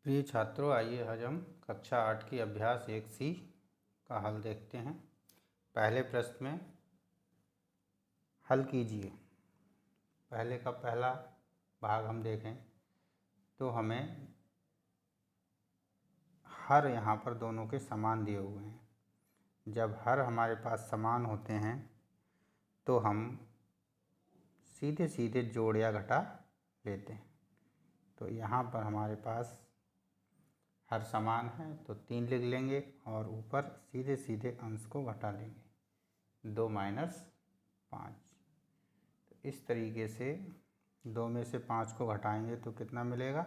प्रिय छात्रों, आइए आज हम कक्षा 8 की अभ्यास 1C का हल देखते हैं। पहले प्रश्न में हल कीजिए। पहले का पहला भाग हम देखें तो हमें हर यहाँ पर दोनों के समान दिए हुए हैं। जब हर हमारे पास समान होते हैं तो हम सीधे सीधे जोड़ या घटा लेते हैं। तो यहाँ पर हमारे पास हर समान है तो 3 लिख लेंगे और ऊपर सीधे सीधे अंश को घटा लेंगे 2 माइनस 5। तो इस तरीके से 2 में से 5 को घटाएंगे तो कितना मिलेगा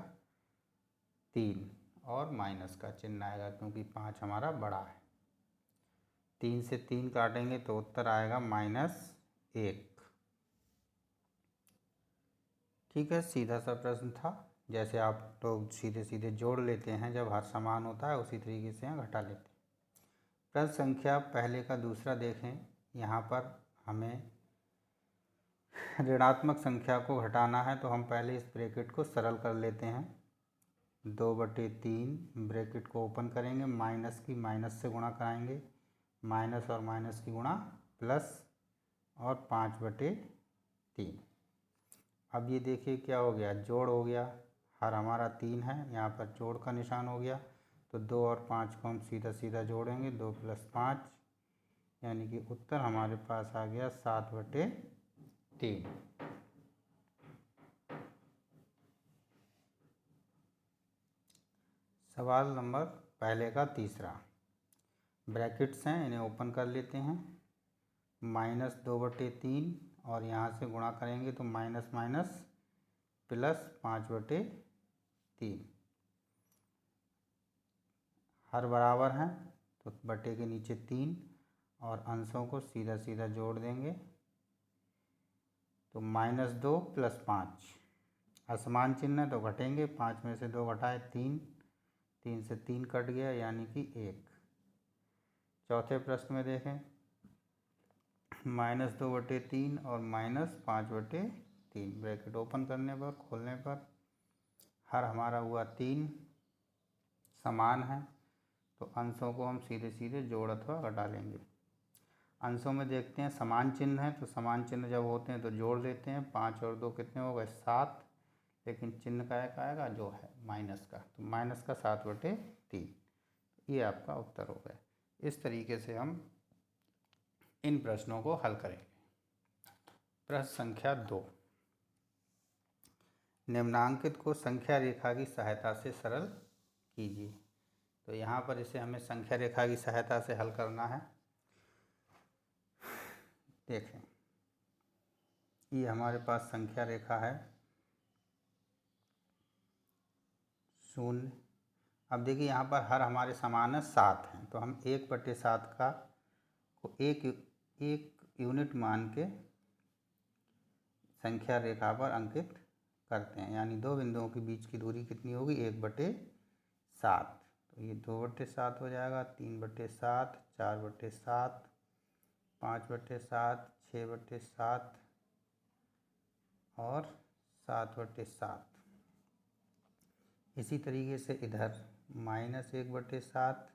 3 और माइनस का चिन्ह आएगा क्योंकि 5 हमारा बड़ा है। 3 से 3 काटेंगे तो उत्तर आएगा -1। ठीक है, सीधा सा प्रश्न था। जैसे आप लोग सीधे सीधे जोड़ लेते हैं जब हर समान होता है, उसी तरीके से यहाँ घटा लेते हैं। प्रश्न संख्या पहले का दूसरा देखें। यहाँ पर हमें ऋणात्मक संख्या को घटाना है तो हम पहले इस ब्रैकेट को सरल कर लेते हैं। 2/3 ब्रैकेट को ओपन करेंगे, माइनस की माइनस से गुणा कराएंगे, माइनस और माइनस की गुणा प्लस और 5/3। अब ये देखिए क्या हो गया, जोड़ हो गया। हर हमारा 3 है, यहाँ पर जोड़ का निशान हो गया तो 2 और 5 को हम सीधा सीधा जोड़ेंगे, 2 + 5 यानी कि उत्तर हमारे पास आ गया 7/3। सवाल नंबर पहले का तीसरा। ब्रैकेट्स हैं, इन्हें ओपन कर लेते हैं। -2/3 और यहाँ से गुणा करेंगे तो माइनस माइनस प्लस 5/3। हर बराबर हैं तो बटे के नीचे 3 और अंशों को सीधा सीधा जोड़ देंगे तो -2 + 5। असमान चिन्ह है तो घटेंगे, 5 में से 2 घटाए 3, 3 से 3 कट गया यानी कि 1। चौथे प्रश्न में देखें, -2/3 और -5/3। ब्रैकेट ओपन करने पर खोलने पर हर हमारा हुआ 3 समान है तो अंशों को हम सीधे सीधे जोड़ अथवा घटा लेंगे। अंशों में देखते हैं समान चिन्ह है तो समान चिन्ह जब होते हैं तो जोड़ लेते हैं। 5 और 2 कितने हो गए 7, लेकिन चिन्ह का एक आएगा जो है माइनस का, तो माइनस का 7/3। ये आपका उत्तर हो गया। इस तरीके से हम इन प्रश्नों को हल करेंगे। प्रश्न संख्या 2। निम्नांकित को संख्या रेखा की सहायता से सरल कीजिए। तो यहाँ पर इसे हमें संख्या रेखा की सहायता से हल करना है। देखें, ये हमारे पास संख्या रेखा है 0। अब देखिए यहाँ पर हर हमारे समान है 7 हैं तो हम 1/7 का को एक यूनिट मान के संख्या रेखा पर अंकित करते हैं, यानी दो बिंदुओं के बीच की दूरी कितनी होगी 1/7। तो ये 2/7 हो जाएगा, 3/7, 4/7, 5/7, 6/7 और 7/7। इसी तरीके से इधर -1/7,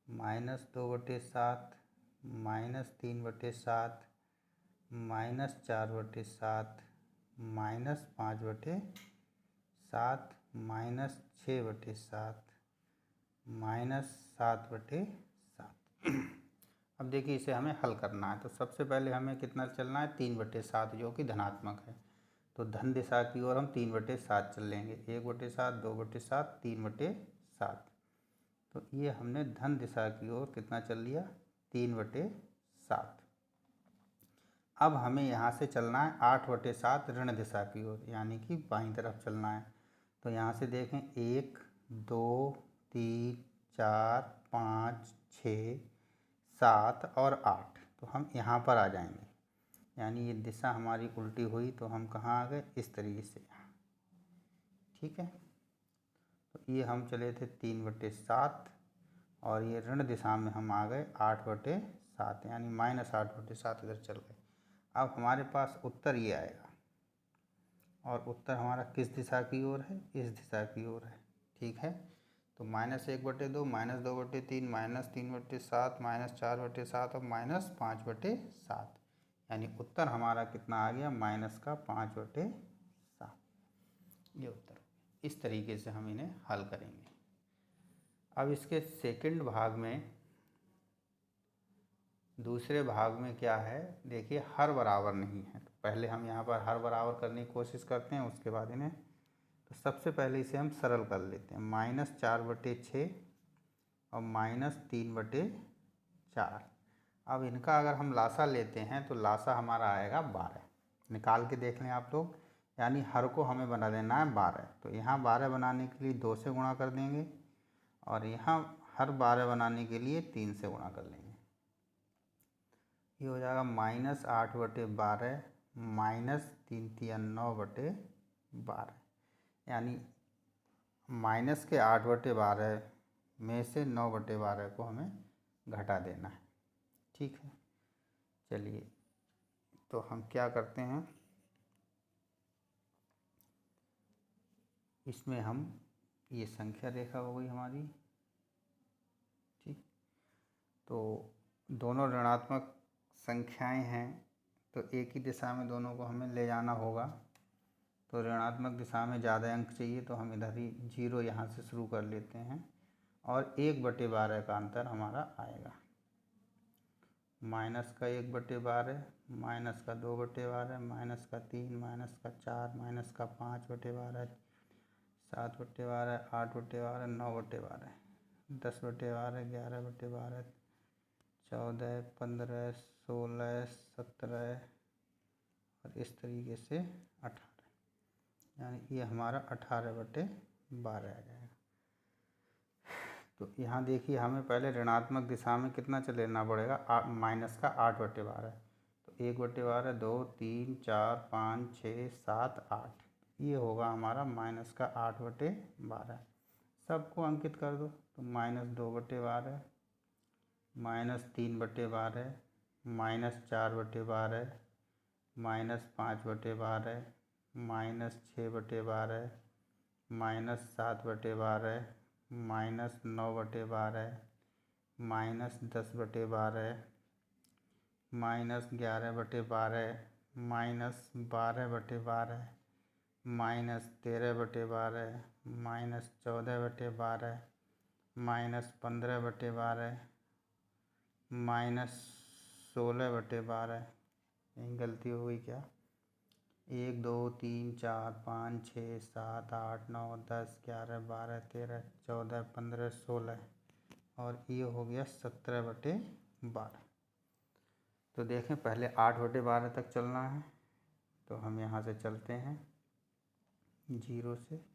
-2/7, -3/7, -4/7, -5/7, -6/7, -7/7। अब देखिए इसे हमें हल करना है तो सबसे पहले हमें कितना चलना है 3/7 जो कि धनात्मक है। तो धन दिशा की ओर हम 3/7 चल लेंगे, 1/7, 2/7, 3/7। तो ये हमने धन दिशा की ओर कितना चल लिया 3/7। अब हमें यहाँ से चलना है 8/7 ऋण दिशा की ओर, यानी कि बाईं तरफ चलना है। तो यहाँ से देखें 1, 2, 3, 4, 5, 6, 7 और 8। तो हम यहाँ पर आ जाएंगे, यानी ये दिशा हमारी उल्टी हुई तो हम कहाँ आ गए इस तरीके से। ठीक है, तो ये हम चले थे 3/7 और ये ऋण दिशा में हम आ गए 8/7, यानी -8/7 इधर चल गए। अब हमारे पास उत्तर ये आएगा और उत्तर हमारा किस दिशा की ओर है, इस दिशा की ओर है। ठीक है। तो -1/2, -2/3, -3/7, -4/7 और -5/7, यानी उत्तर हमारा कितना आ गया, -5/7। ये उत्तर। इस तरीके से हम इन्हें हल करेंगे। अब इसके सेकंड भाग में, दूसरे भाग में क्या है, देखिए हर बराबर नहीं है। तो पहले हम यहाँ पर हर बराबर करने की कोशिश करते हैं, उसके बाद इन्हें, तो सबसे पहले इसे हम सरल कर लेते हैं। -4/6 और -3/4। अब इनका अगर हम लासा लेते हैं तो लासा हमारा आएगा 12। निकाल के देख लें आप लोग, यानी हर को हमें बना देना है 12। तो यहाँ 12 बनाने के लिए 2 से गुणा कर देंगे और यहाँ हर 12 बनाने के लिए 3 से गुणा कर लेंगे। ये हो जाएगा -8/12 -3×3=9/12, यानी माइनस के 8/12 में से 9/12 को हमें घटा देना है। ठीक है, चलिए तो हम क्या करते हैं, इसमें हम, ये संख्या रेखा हो गई हमारी। ठीक, तो दोनों ऋणात्मक संख्याएं हैं, तो एक ही दिशा में दोनों को हमें ले जाना होगा। तो ऋणात्मक दिशा में ज़्यादा अंक चाहिए, तो हम इधर ही 0 यहाँ से शुरू कर लेते हैं और 1/12 का अंतर हमारा आएगा। -1/12, -2/12, -3, -4, -5/12, 7/12, 8/12, 9/12, 10/12, 11/12, 14, 15, 16, 17 और इस तरीके से 18, यानी ये हमारा 18/12 आ जाएगा। तो यहाँ देखिए हमें पहले ऋणात्मक दिशा में कितना चलेना पड़ेगा, माइनस का 8/12। तो 1/12, 2, 3, 4, 5, 6, 7, 8, ये होगा हमारा माइनस का 8/12। सबको अंकित कर दो, तो -2/12, -3/12, -4/12, -5/12, -6/12, -7/12, -9/12, -10/12, -11/12, -12/12, -13/12, -14/12, -15/12, -16/12, यहीं गलती हो गई क्या, 1, 2, 3, 4, 5, 6, 7, 8, 9, 10, 11, 12, 13, 14, 15, 16 और ये हो गया 17/12। तो देखें पहले 8/12 तक चलना है, तो हम यहाँ से चलते हैं 0 से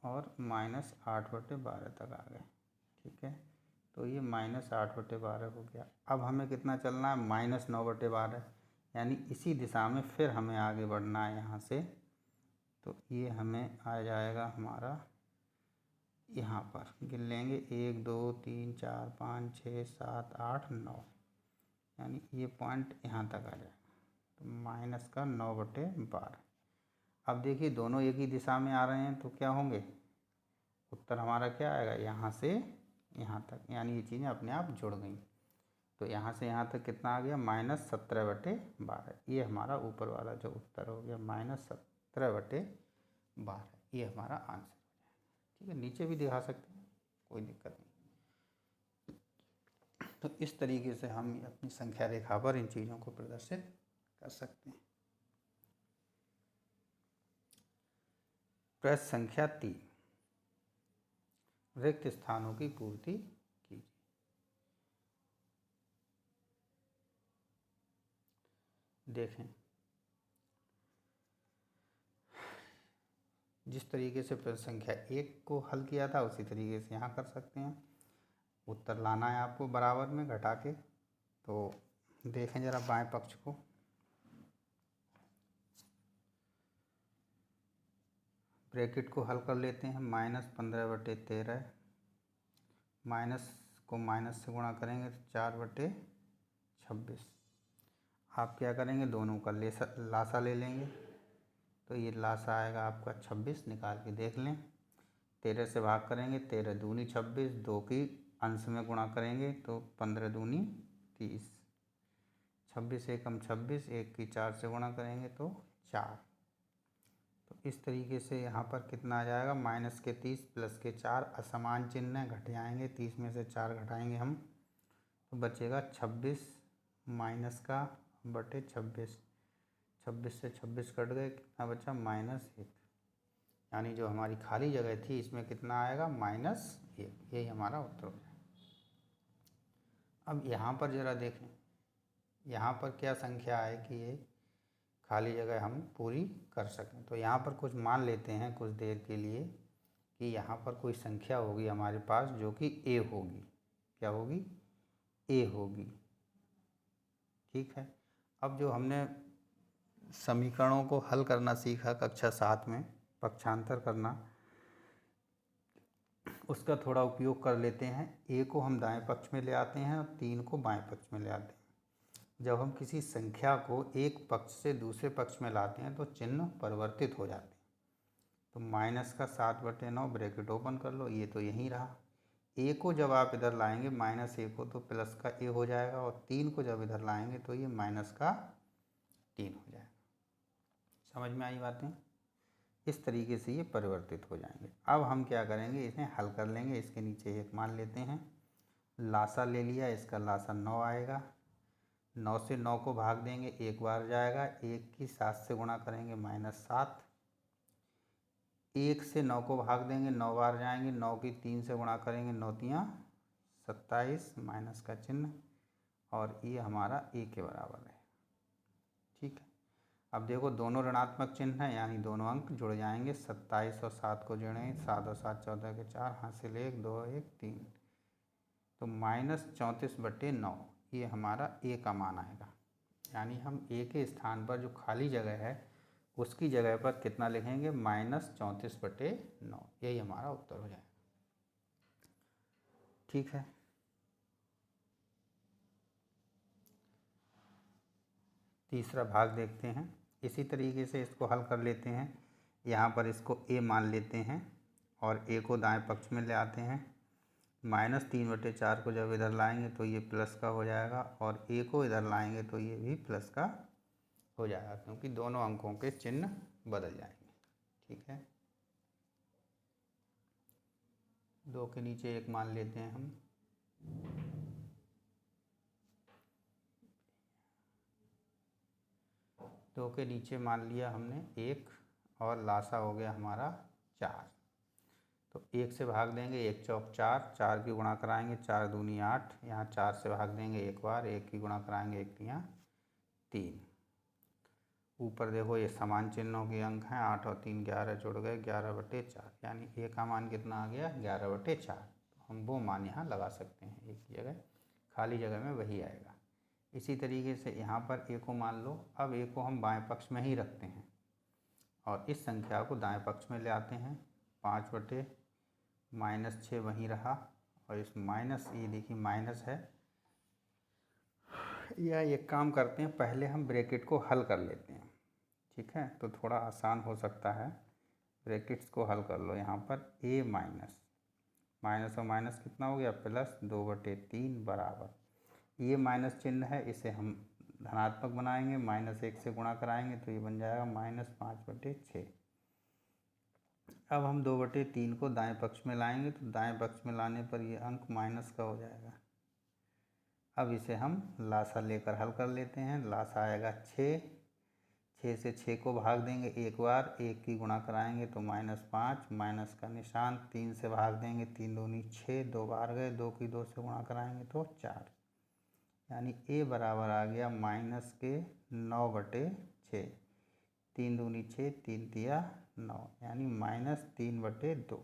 और -8/12 तक आ गए। ठीक है, तो ये -8/12 हो गया। अब हमें कितना चलना है, -9/12, यानी इसी दिशा में फिर हमें आगे बढ़ना है यहाँ से। तो ये हमें आ जाएगा हमारा, यहाँ पर गिन लेंगे 1, 2, 3, 4, 5, 6, 7, 8, 9, यानी ये पॉइंट यहाँ तक आ जाएगा। तो -9/12। अब देखिए दोनों एक ही दिशा में आ रहे हैं, तो क्या होंगे, उत्तर हमारा क्या आएगा, यहाँ से यहाँ तक, यानी ये चीज़ें अपने आप जुड़ गई। तो यहाँ से यहाँ तक कितना आ गया, -17/12। ये हमारा ऊपर वाला जो उत्तर हो गया -17/12, ये हमारा आंसर हो जाएगा। ठीक है, नीचे भी दिखा सकते हैं, कोई दिक्कत नहीं। तो इस तरीके से हम अपनी संख्या रेखा पर इन चीज़ों को प्रदर्शित कर सकते हैं। प्रश्न संख्या 3, रिक्त स्थानों की पूर्ति कीजिए। देखें जिस तरीके से प्रश्न संख्या 1 को हल किया था, उसी तरीके से यहाँ कर सकते हैं। उत्तर लाना है आपको बराबर में घटा के। तो देखें जरा बाएं पक्ष को, ब्रैकेट को हल कर लेते हैं। -15/13, माइनस को माइनस से गुणा करेंगे तो 4/26। आप क्या करेंगे, दोनों का लासा ले लेंगे, तो ये लासा आएगा आपका 26, निकाल के देख लें। 13 से भाग करेंगे, 13 दूनी 26, 2 की अंश में गुणा करेंगे तो 15 दूनी 30, 26 एकम 26, 1 की 4 से गुणा करेंगे तो 4। तो इस तरीके से यहाँ पर कितना आ जाएगा, माइनस के 30 प्लस के 4, असमान चिन्ह है, घट जाएंगे, 30 में से 4 घटाएंगे हम तो बचेगा 26 माइनस का बटे 26, 26 से 26 कट गए, कितना बचा -1, यानी जो हमारी खाली जगह थी इसमें कितना आएगा, -1, यही हमारा उत्तर हो जाएगा। अब यहाँ पर ज़रा देखें, यहाँ पर क्या संख्या है कि ये खाली जगह हम पूरी कर सकें। तो यहाँ पर कुछ मान लेते हैं कुछ देर के लिए कि यहाँ पर कोई संख्या होगी हमारे पास जो कि a होगी। क्या होगी, a होगी। ठीक है, अब जो हमने समीकरणों को हल करना सीखा कक्षा 7 में, पक्षांतर करना, उसका थोड़ा उपयोग कर लेते हैं। a को हम दाएं पक्ष में ले आते हैं और 3 को बाएं पक्ष में ले आते हैं। जब हम किसी संख्या को एक पक्ष से दूसरे पक्ष में लाते हैं तो चिन्ह परिवर्तित हो जाते हैं। तो -7/9 ब्रैकेट ओपन कर लो, ये तो यहीं रहा। a को जब आप इधर लाएंगे -a को तो प्लस का a हो जाएगा, और 3 को जब इधर लाएंगे तो ये -3 हो जाएगा। समझ में आई बातें? इस तरीके से ये परिवर्तित हो जाएंगे। अब हम क्या करेंगे, इसे हल कर लेंगे। इसके नीचे 1 मान लेते हैं, लासा ले लिया, इसका लासा 9 आएगा। 9 से 9 को भाग देंगे, 1 बार जाएगा, 1 की 7 से गुणा करेंगे -7, 1 से 9 को भाग देंगे, 9 बार जाएंगे, 9 की 3 से गुणा करेंगे, 9 तियाँ 27, माइनस का चिन्ह, और ये हमारा a के बराबर है। ठीक है, अब देखो दोनों ऋणात्मक चिन्ह हैं, यानी दोनों अंक जुड़ जाएंगे। 27 और 7 को जोड़ें, 7 और 7 14 के 4, हासिल 1, 2 1 3, तो -34/9 ये हमारा a का मान आएगा। यानी हम a के स्थान पर जो खाली जगह है उसकी जगह पर कितना लिखेंगे, -34/9, यही हमारा उत्तर हो जाएगा। ठीक है, तीसरा भाग देखते हैं। इसी तरीके से इसको हल कर लेते हैं। यहाँ पर इसको a मान लेते हैं और a को दाएं पक्ष में ले आते हैं। -3/4 को जब इधर लाएंगे तो ये प्लस का हो जाएगा, और a को इधर लाएंगे तो ये भी प्लस का हो जाएगा, क्योंकि दोनों अंकों के चिन्ह बदल जाएंगे। ठीक है, 2 के नीचे 1 मान लेते हैं हम। दो के नीचे मान लिया हमने 1, और लासा हो गया हमारा 4। तो 1 से भाग देंगे, 1 चौक 4, 4 की गुणा कराएंगे, 4 दूनी 8, यहाँ 4 से भाग देंगे 1 बार, 1 की गुणा कराएंगे, 1 तियाँ 3। ऊपर देखो ये समान चिन्हों के अंक हैं, 8 और 3 11 जुड़ गए, 11/4, यानी a का मान कितना आ गया, 11/4। तो हम वो मान यहाँ लगा सकते हैं, एक जगह खाली जगह में वही आएगा। इसी तरीके से यहाँ पर a को मान लो। अब a को हम बाएं पक्ष में ही रखते हैं और इस संख्या को दाएं पक्ष में ले आते हैं। 5/-6 वहीं रहा, और इस माइनस, ये देखिए माइनस है, या एक काम करते हैं, पहले हम ब्रैकेट को हल कर लेते हैं। ठीक है, तो थोड़ा आसान हो सकता है। ब्रैकेट्स को हल कर लो। यहाँ पर a माइनस और माइनस कितना हो गया, +2/3 बराबर, ये माइनस चिन्ह है, इसे हम धनात्मक बनाएंगे, -1 से गुणा कराएंगे तो ये बन जाएगा -5/6। अब हम 2/3 को दाएं पक्ष में लाएंगे, तो दाएं पक्ष में लाने पर ये अंक माइनस का हो जाएगा। अब इसे हम लासा लेकर हल कर लेते हैं। लासा आएगा 6, 6 से 6 को भाग देंगे 1 बार, 1 की गुणा कराएंगे तो -5, माइनस का निशान, 3 से भाग देंगे, 3 दूनी 6, 2 बार गए, 2 की 2 से गुणा कराएंगे तो 4, यानी a बराबर आ गया -9/6, 3 दूनी 6, 3 तिया 9, यानी -3/2।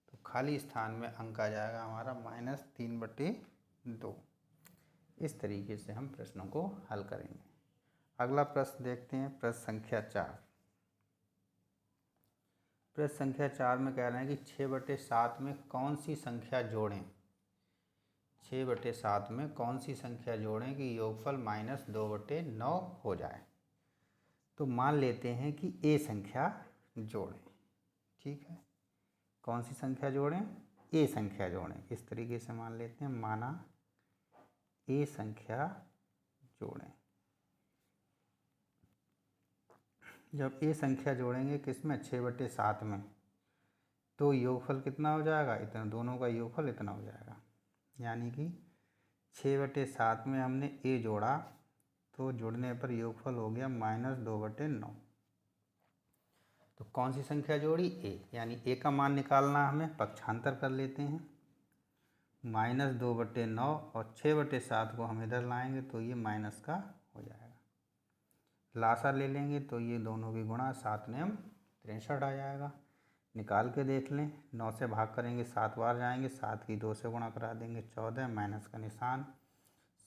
तो खाली स्थान में अंक आ जाएगा हमारा -3/2। इस तरीके से हम प्रश्नों को हल करेंगे। अगला प्रश्न देखते हैं, प्रश्न संख्या 4। प्रश्न संख्या 4 में कह रहे हैं कि 6/7 में कौन सी संख्या जोड़ें। 6/7 में कौन सी संख्या जोड़ें कि योगफल -2/9 हो जाए। तो मान लेते हैं कि a संख्या जोड़ें। ठीक है, कौन सी संख्या जोड़ें? ए संख्या जोड़ें। इस तरीके से मान लेते हैं, माना ए संख्या जोड़ें। जब ए संख्या जोड़ेंगे किसमें? 6/7 में, तो योगफल कितना हो जाएगा? इतना, दोनों का योगफल इतना हो जाएगा। यानी कि 6/7 में हमने ए जोड़ा तो जुड़ने पर योगफल हो गया -2/9। तो कौन सी संख्या जोड़ी? ए। यानी ए का मान निकालना, हमें पक्षांतर कर लेते हैं, -2/9 और 6/7 को हम इधर लाएंगे तो ये माइनस का हो जाएगा। लासा ले लेंगे तो ये दोनों की गुणा 7 नेम 63 आ जाएगा। निकाल के देख लें, 9 से भाग करेंगे 7 बार जाएंगे, 7 की 2 से गुणा करा देंगे 14, माइनस का निशान,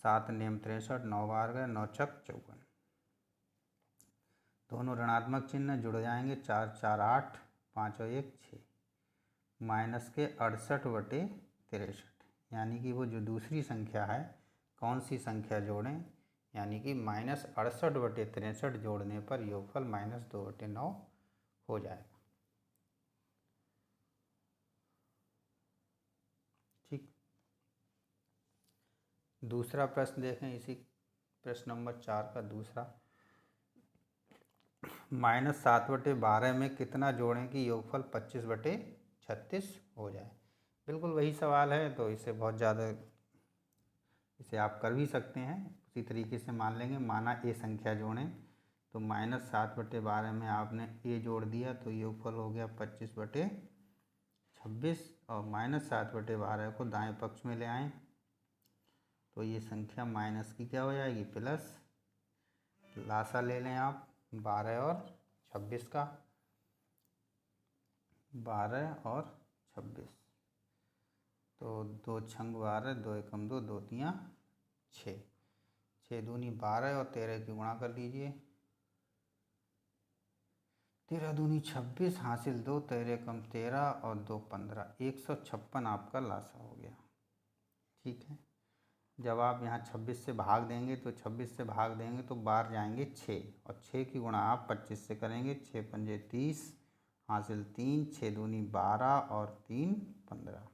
7 नेम 63, 9 बार गए, 9 छक 54। दोनों ऋणात्मक चिन्ह जुड़ जाएंगे, 4 4 8, 5 और 1 6, माइनस के 68/63। यानी कि वो जो दूसरी संख्या है, कौन सी संख्या जोड़ें? यानी कि -68/63 जोड़ने पर योगफल -2/9 हो जाएगा। ठीक। दूसरा प्रश्न देखें, इसी प्रश्न नंबर 4 का दूसरा, -7/12 में कितना जोड़ें कि योगफल 25/36 हो जाए? बिल्कुल वही सवाल है, तो इसे बहुत ज़्यादा, इसे आप कर भी सकते हैं। उसी तरीके से मान लेंगे, माना ए संख्या जोड़ें तो -7/12 में आपने ए जोड़ दिया तो योगफल हो गया 25/26, और -7/12 को दाएं पक्ष में ले आएँ तो ये संख्या माइनस की क्या हो जाएगी? प्लस। लासा ले लें आप 12 और 26 का, 12 और 26, तो 2 छंग 12, 2 एकम 2, 2 तियाँ 6, 6 दूनी 12 और 13 की गुणा कर लीजिए, 13 दूनी 26, हासिल 2, 13 कम 13 और 2 15, 156 आपका लासा हो गया। ठीक है। जब आप यहाँ 26 से भाग देंगे तो 26 से भाग देंगे तो बार जाएंगे 6, और 6 की गुणा आप 25 से करेंगे, 6 पंजे 30, हासिल 3, 6 दूनी 12 और 3 15।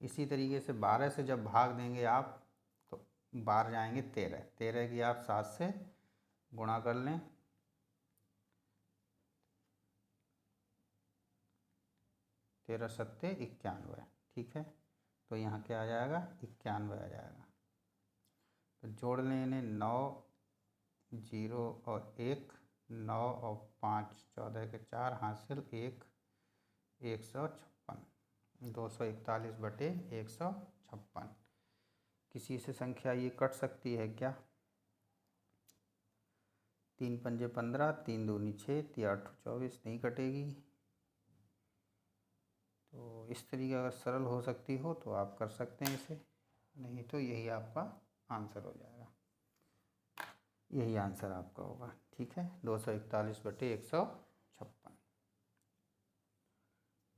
इसी तरीके से 12 से जब भाग देंगे आप तो बार जाएंगे 13, 13 की आप 7 से गुणा कर लें, 13 सत्ते 91। ठीक है, तो यहाँ क्या आ जाएगा? 91 आ जाएगा। तो जोड़ लें इन्हें, 9 0 और 1, 9 और 5 14 के 4, हासिल 1, 156, 241/156। किसी से संख्या ये कट सकती है क्या? 3 पंजे 15, 3 दूनी 6, 3 8 24, नहीं कटेगी। तो इस तरीके अगर सरल हो सकती हो तो आप कर सकते हैं इसे, नहीं तो यही आपका आंसर हो जाएगा, यही आंसर आपका होगा। ठीक है, 241/156।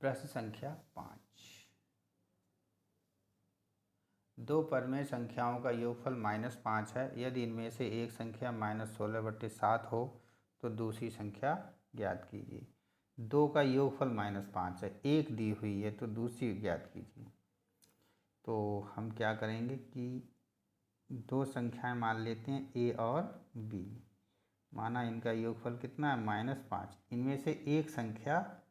प्रश्न संख्या 5, दो परमेय संख्याओं का योगफल -5 है। यदि इनमें से एक संख्या -16/7 हो तो दूसरी संख्या ज्ञात कीजिए। दो का योगफल -5 है, एक दी हुई है तो दूसरी ज्ञात कीजिए। तो हम क्या करेंगे कि दो संख्याएं मान लेते हैं ए और बी, माना इनका योगफल कितना है? -5। इनमें से एक संख्या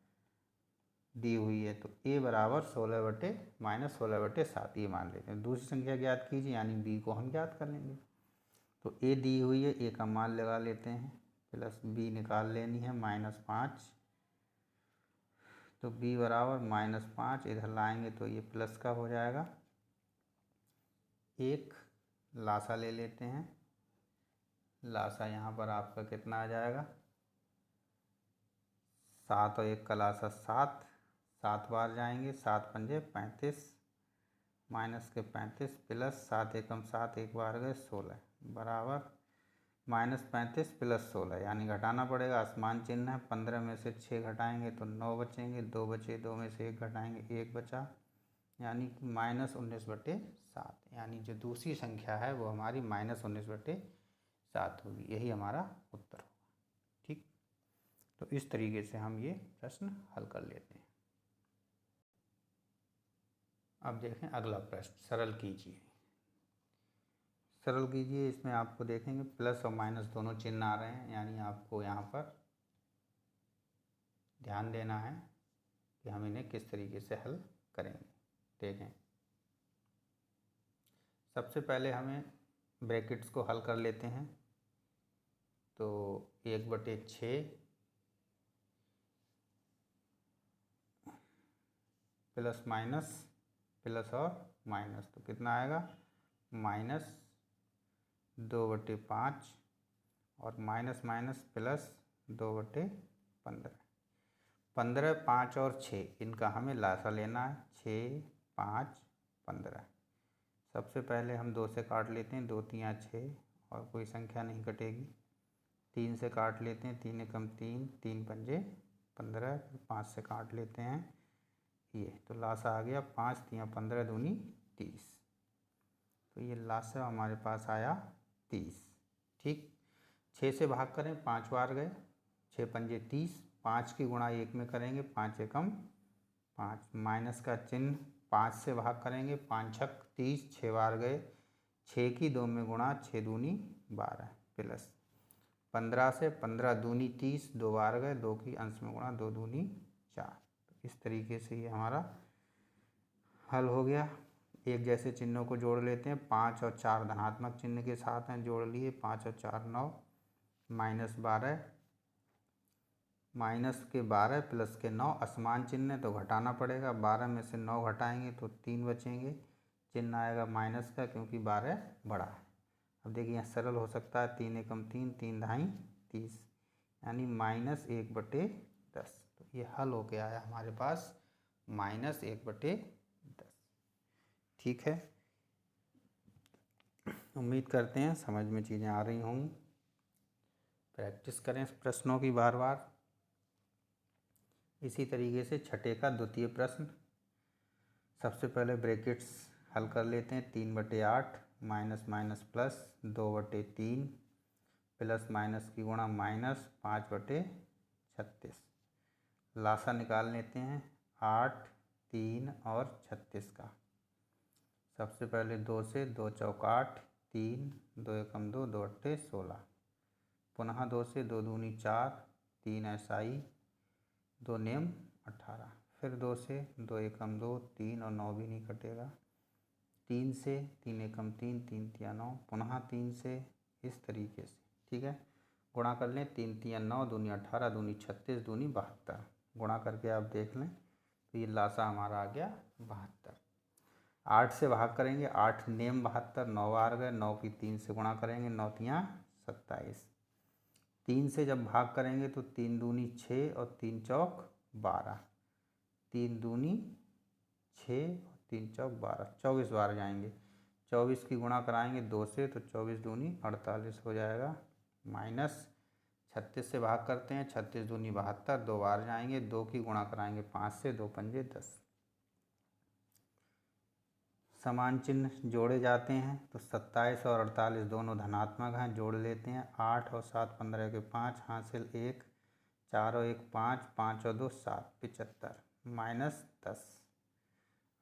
दी हुई है तो a बराबर 16/-16/7 ये मान लेते हैं। दूसरी संख्या ज्ञात कीजिए, यानी b को हम ज्ञात कर लेंगे। तो a दी हुई है, a का मान लगा लेते हैं, प्लस b निकाल लेनी है -5, तो b बराबर -5 इधर लाएंगे तो ये प्लस का हो जाएगा। एक लासा ले लेते हैं, लासा यहाँ पर आपका कितना आ जाएगा? 7 और 1 का लासा 7, 7 बार जाएंगे, 7 पंजे 35, माइनस के 35, प्लस 7 एकम 7, एक बार गए 16, बराबर -35 + 16, यानी घटाना पड़ेगा, आसमान चिन्ह है। 15 में से 6 घटाएंगे तो 9 बचेंगे, 2 बचे, 2 में से 1 घटाएंगे, 1 बचा, यानी कि -19/7, यानी जो दूसरी संख्या है वो हमारी -19/7 होगी। यही हमारा उत्तर होगा। ठीक, तो इस तरीके से हम ये प्रश्न हल कर लेते हैं। अब देखें अगला प्रश्न, सरल कीजिए। सरल कीजिए, इसमें आपको देखेंगे प्लस और माइनस दोनों चिन्ह आ रहे हैं, यानी आपको यहाँ पर ध्यान देना है कि हम इन्हें किस तरीके से हल करेंगे। देखें, सबसे पहले हमें ब्रैकेट्स को हल कर लेते हैं। तो 1/6 प्लस माइनस प्लस और माइनस, तो कितना आएगा -2/5 और माइनस माइनस प्लस 2/15। 15, 5 और 6 इनका हमें लासा लेना है। 6, 5, 15। सबसे पहले हम 2 से काट लेते हैं, 2 3 6 और कोई संख्या नहीं कटेगी। 3 से काट लेते हैं, 3 एकम 3, 3 पंजे 15। फिर 5 से काट लेते हैं, ये तो लासा आ गया 5 3 15 दूनी 30। तो ये लासा हमारे पास आया 30। ठीक, 6 से भाग करें, 5 बार गए, 6 पंजे 30। 5 की गुणा 1 में करेंगे, 5 एकम 5। माइनस का चिन्ह 5 से भाग करेंगे, 5 छक 30, 6 बार गए, 6 की 2 में गुणा, 6 दूनी 12 प्लस 15 से 15 दूनी 30, 2 बार गए, 2 की अंश में गुणा, 2 दूनी 4। इस तरीके से ये हमारा हल हो गया। एक जैसे चिन्हों को जोड़ लेते हैं। 5 और 4 धनात्मक चिन्ह के साथ हैं, जोड़ लिए। 5 और 4 9, -12, माइनस के 12 प्लस के 9 असमान चिन्ह है तो घटाना पड़ेगा। 12 में से 9 घटाएंगे तो 3 बचेंगे, चिन्ह आएगा माइनस का क्योंकि 12 बड़ा है। अब देखिए यहाँ सरल हो सकता है, 3 एकम 3, 3 ढाई 30, यानी -1/10। तो ये हल हो के आया हमारे पास -1/10। ठीक है, उम्मीद करते हैं समझ में चीज़ें आ रही होंगी। प्रैक्टिस करें इस प्रश्नों की बार बार। इसी तरीके से छठे का द्वितीय प्रश्न, सबसे पहले ब्रैकेट्स हल कर लेते हैं। 3/8 minus minus plus 2/3 plus minus की गुणा माइनस 5/36। लासा निकाल लेते हैं 8, 3 और 36 का। सबसे पहले 2 से, 2 चौक 8, 3, 2 एकम 2, 2 अट्ठे 16। पुनः 2 से, 2 दूनी 4, 3 ऐसाई, 2 नेम 18। फिर 2 से, 2 एकम 2, 3 और 9 भी नहीं कटेगा। 3 से, 3 एकम 3, 3 तिया 9, पुनः 3 से, इस तरीके से। ठीक है, गुणा कर लें। 3 तिया 9, दूनी 18, दूनी 36, दूनी 72। गुणा करके आप देख लें तो ये लासा हमारा आ गया 72। 8 से भाग करेंगे, 8 नेम 72, 9 बार गए, 9 की 3 से गुणा करेंगे, 9 तिया 27। 3 से जब भाग करेंगे तो 3 दूनी 6 और 3 चौक 12, 3 दूनी 6 और 3 चौक 12, 24 बार जाएंगे। 24 की गुणा कराएंगे 2 से तो 24 दूनी 48 हो जाएगा। माइनस 36 से भाग करते हैं, 36 दूनी 72, 2 बार जाएंगे। 2 की गुणा कराएंगे 5 से, 2 पंजे 10। समान चिन्ह जोड़े जाते हैं तो 27 और 48 दोनों धनात्मक हैं, जोड़ लेते हैं। 8 और 7 15 के 5, हासिल 1, 4 और 1 5, 5 और 2 7, 75 -10।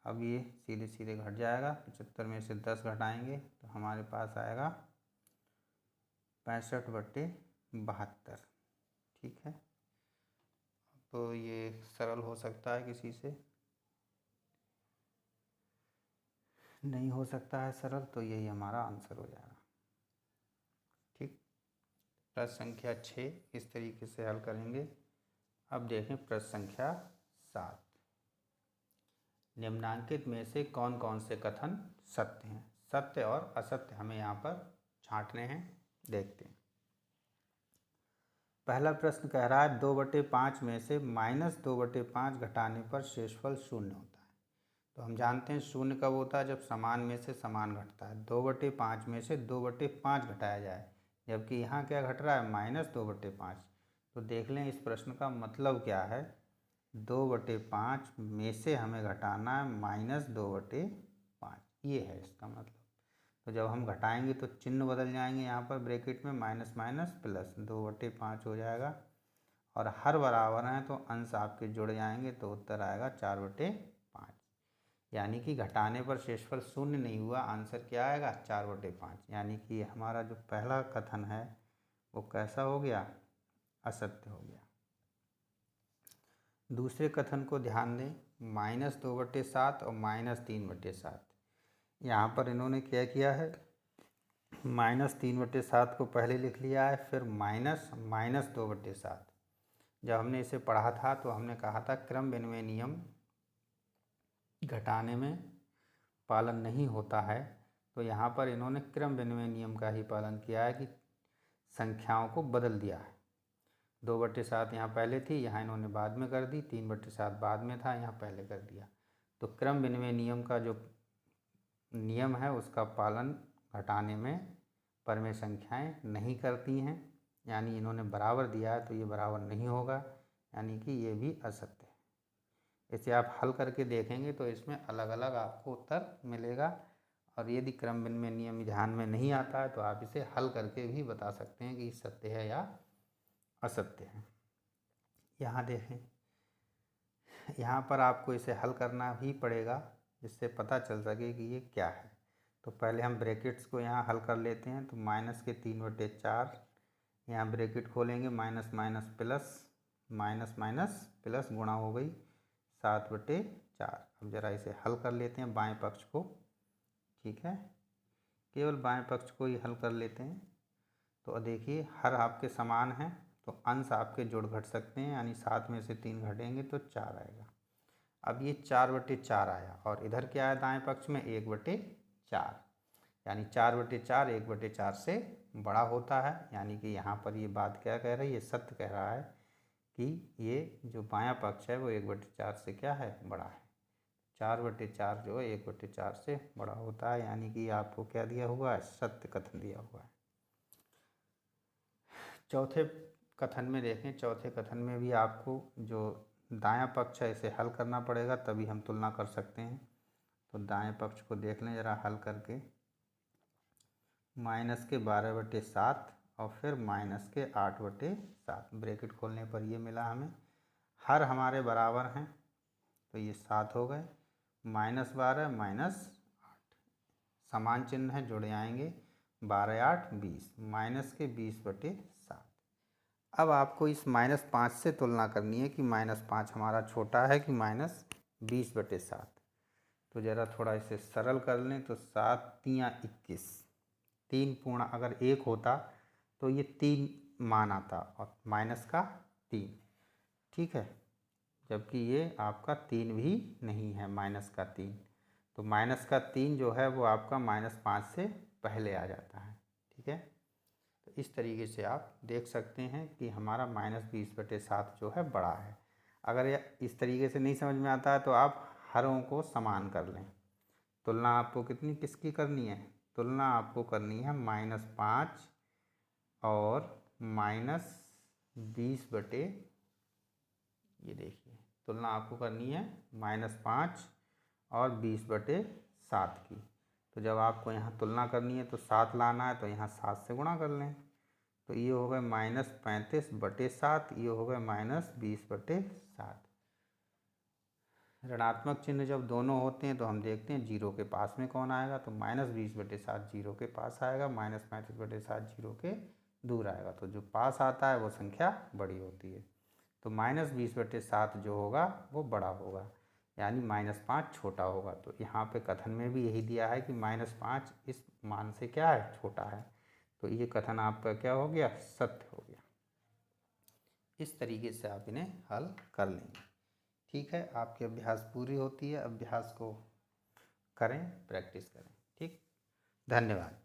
अब ये सीधे सीधे घट जाएगा। 75 में से 10 घटाएंगे तो हमारे पास आएगा 65/72। ठीक है, तो ये सरल हो सकता है, किसी से नहीं हो सकता है सरल, तो यही हमारा आंसर हो जाएगा। ठीक, प्रश्न संख्या 6 इस तरीके से हल करेंगे। अब देखें प्रश्न संख्या 7। निम्नांकित में से कौन कौन से कथन सत्य हैं? सत्य और असत्य हमें यहाँ पर छांटने हैं, देखते हैं। पहला प्रश्न कह रहा है 2/5 में से -2/5 घटाने पर शेषफल 0 होता है। तो हम जानते हैं शून्य कब होता है, जब समान में से समान घटता है। 2/5 में से 2/5 घटाया जाए, जबकि यहाँ क्या घट रहा है -2/5। तो देख लें इस प्रश्न का मतलब क्या है। 2/5 में से हमें घटाना है -2/5, ये है इसका मतलब। तो जब हम घटाएंगे तो चिन्ह बदल जाएंगे, यहाँ पर ब्रैकेट में माइनस माइनस प्लस 2/5 हो जाएगा। और हर बराबर हैं तो अंश आपके जुड़ जाएंगे तो उत्तर आएगा 4/5। यानी कि घटाने पर शेषफल शून्य नहीं हुआ, आंसर क्या आएगा 4/5। यानी कि हमारा जो पहला कथन है वो कैसा हो गया, असत्य हो गया। दूसरे कथन को ध्यान दें, -2/7 और -3/7। यहाँ पर इन्होंने क्या किया है, -3/7 को पहले लिख लिया है, फिर -2/7। जब हमने इसे पढ़ा था तो हमने कहा था क्रम विनिमय नियम घटाने में पालन नहीं होता है, तो यहाँ पर इन्होंने क्रम विनिमय नियम का ही पालन किया है कि संख्याओं को बदल दिया है। 2/7 यहाँ पहले थी, यहाँ इन्होंने बाद में कर दी, 3/7 बाद में था, यहाँ पहले कर दिया। तो क्रम विनिमय नियम का जो नियम है उसका पालन घटाने में परमेय संख्याएं नहीं करती हैं, यानी इन्होंने बराबर दिया है तो ये बराबर नहीं होगा, यानी कि ये भी असत्य है। इसे आप हल करके देखेंगे तो इसमें अलग अलग आपको उत्तर मिलेगा, और यदि क्रम विनिमय नियम ध्यान में नहीं आता है तो आप इसे हल करके भी बता सकते हैं कि सत्य है या असत्य है। यहाँ देखें, यहाँ पर आपको इसे हल करना भी पड़ेगा जिससे पता चल सके कि ये क्या है। तो पहले हम ब्रैकेट्स को यहाँ हल कर लेते हैं। तो -3/4 यहाँ ब्रैकेट खोलेंगे, minus minus plus, minus minus plus गुणा हो गई 7/4। अब ज़रा इसे हल कर लेते हैं बाएं पक्ष को, ठीक है, केवल बाएं पक्ष को ही हल कर लेते हैं। तो देखिए हर आपके समान हैं तो अंश आपके जुड़ घट सकते हैं, यानी 7 में से 3 घटेंगे तो 4 आएगा। अब ये 4/4 आया, और इधर क्या है दाएं पक्ष में 1/4, यानी 4/4 1/4 से बड़ा होता है। यानी कि यहाँ पर ये बात क्या कह रही है, सत्य कह रहा है कि ये जो बायां पक्ष है वो 1/4 से क्या है, बड़ा है। 4/4 जो है 1/4 से बड़ा होता है, यानी कि आपको क्या दिया हुआ है, सत्य कथन दिया हुआ है। चौथे कथन में देखें, चौथे कथन में भी आपको जो दायां पक्ष है इसे हल करना पड़ेगा, तभी हम तुलना कर सकते हैं। तो दाएं पक्ष को देख लें ज़रा हल करके, -12/7 और फिर -8/7, ब्रैकेट खोलने पर ये मिला हमें। हर हमारे बराबर हैं तो ये 7 हो गए, -12 -8 समान चिन्ह है, जुड़ जाएंगे, 12 8 20, -20/7। अब आपको इस -5 से तुलना करनी है कि -5 हमारा छोटा है कि -20/7। तो ज़रा थोड़ा इसे सरल कर लें। तो 7 3 21, 3 पूर्ण अगर 1 होता तो ये 3 मान आता और माइनस का 3, ठीक है, जबकि ये आपका 3 भी नहीं है, माइनस का 3। तो माइनस का 3 जो है वो आपका -5 से पहले आ जाता है, ठीक है। तो इस तरीके से आप देख सकते हैं कि हमारा -20/7 जो है बड़ा है। अगर इस तरीके से नहीं समझ में आता है तो आप हरों को समान कर लें। तुलना आपको किसकी करनी है, तुलना आपको करनी है -5 और -20, ये देखिए तुलना आपको करनी है -5 और 20/7 की। तो जब आपको यहाँ तुलना करनी है तो 7 लाना है, तो यहाँ 7 से गुणा कर लें। तो ये हो गए -35/7, ये हो गए -20/7। ऋणात्मक चिन्ह जब दोनों होते हैं तो हम देखते हैं जीरो के पास में कौन आएगा। तो -20/7 जीरो के पास आएगा, -35/7 जीरो के दूर आएगा। तो जो पास आता है वो संख्या बड़ी होती है। तो -20/7 जो होगा वो बड़ा होगा, यानी -5 छोटा होगा। तो यहाँ पे कथन में भी यही दिया है कि -5 इस मान से क्या है, छोटा है। तो ये कथन आपका क्या हो गया, सत्य हो गया। इस तरीके से आप इन्हें हल कर लेंगे, ठीक है। आपकी अभ्यास पूरी होती है, अभ्यास को करें, प्रैक्टिस करें, ठीक। धन्यवाद।